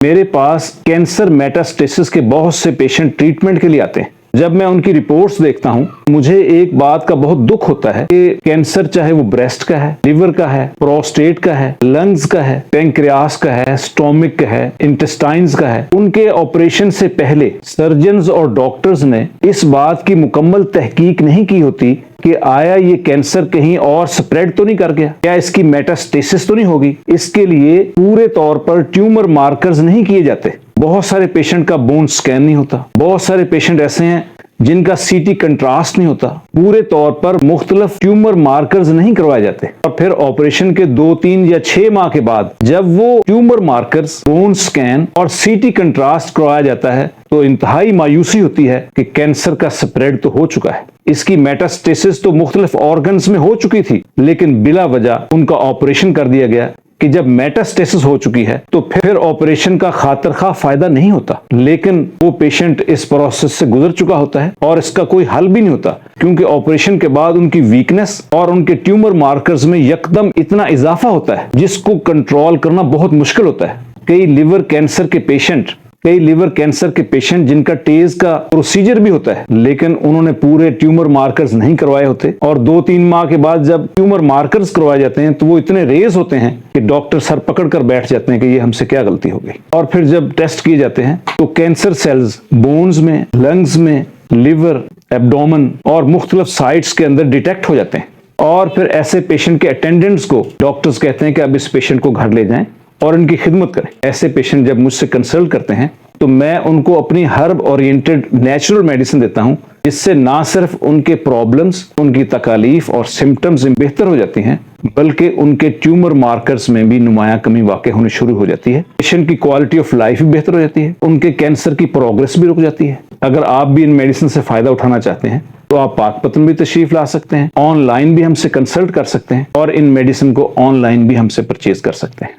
मेरे पास cancer metastasis के बहुत से पेशेंट ट्रीटमेंट के लिए आते हैं। जब मैं उनकी रिपोर्ट्स देखता हूं, मुझे एक बात का बहुत दुख होता है कि कैंसर चाहे वो ब्रेस्ट का है, लिवर का है, प्रोस्टेट का है, लंग्स का है, पैंक्रियास का है, स्टोमिक का है, इंटेस्टाइन्स का है, उनके ऑपरेशन से पहले सर्जन्स और डॉक्टर्स ने इस बात की मुकम्मल तहकीक नहीं की होती कि आया ये कैंसर कहीं और स्प्रेड तो नहीं कर गया, क्या इसकी मेटास्टेसिस तो नहीं होगी। इसके लिए पूरे तौर पर ट्यूमर मार्कर्स नहीं किए जाते। बहुत सारे पेशेंट का बोन स्कैन नहीं होता। बहुत सारे पेशेंट ऐसे हैं जिनका सीटी कंट्रास्ट नहीं होता। पूरे तौर पर मुख्तलिफ ट्यूमर मार्कर्स नहीं करवाए जाते। और फिर ऑपरेशन के 2, 3 या 6 माह के बाद जब वो ट्यूमर मार्कर्स, बोन स्कैन और सीटी कंट्रास्ट करवाया जाता है तो इंतहाई मायूसी होती है कि कैंसर का स्प्रेड तो हो चुका है। इसकी मेटास्टेसिस तो मुख्तलिफ ऑर्गन्स में हो चुकी थी, लेकिन बिला वजह उनका ऑपरेशन कर दिया गया कि जब मेटास्टेसिस हो चुकी है तो फिर ऑपरेशन का खातिर-खा फायदा नहीं होता। लेकिन वो पेशेंट इस प्रोसेस से गुजर चुका होता है और इसका कोई हल भी नहीं होता, क्योंकि ऑपरेशन के बाद उनकी वीकनेस और उनके ट्यूमर मार्कर्स में यकदम इतना इजाफा होता है जिसको कंट्रोल करना बहुत मुश्किल होता है। कई लिवर कैंसर के पेशेंट जिनका टेज का प्रोसीजर भी होता है, लेकिन उन्होंने पूरे ट्यूमर मार्कर्स नहीं करवाए होते और 2-3 माह के बाद जब ट्यूमर मार्कर्स करवाए जाते हैं तो वो इतने रेज होते हैं कि डॉक्टर सर पकड़ कर बैठ जाते हैं कि ये हमसे क्या गलती हो गई। और फिर जब टेस्ट किए जाते हैं तो कैंसर सेल्स बोन्स में, लंग्स में, लिवर, एब्डोमेन और मुख्तलिफ साइट्स के अंदर डिटेक्ट हो जाते हैं। और फिर ऐसे पेशेंट के अटेंडेंट्स को डॉक्टर्स कहते हैं कि अब इस पेशेंट को घर ले जाएं और इनकी खिदमत करें। ऐसे पेशेंट जब मुझसे कंसल्ट करते हैं तो मैं उनको अपनी हर्ब ओरिएंटेड नेचुरल मेडिसिन देता हूं, जिससे ना सिर्फ उनके प्रॉब्लम्स, उनकी तकालीफ और सिम्टम्स बेहतर हो जाती हैं, बल्कि उनके ट्यूमर मार्कर्स में भी नुमाया कमी वाक़ई होनी शुरू हो जाती है। पेशेंट की क्वालिटी ऑफ लाइफ भी बेहतर हो जाती है, उनके कैंसर की प्रोग्रेस भी रुक जाती है। अगर आप भी इन मेडिसिन से फायदा उठाना चाहते हैं तो आप पाकपतन भी तशरीफ ला सकते हैं, ऑनलाइन भी हमसे कंसल्ट कर सकते हैं और इन मेडिसिन को ऑनलाइन भी हमसे परचेज कर सकते हैं।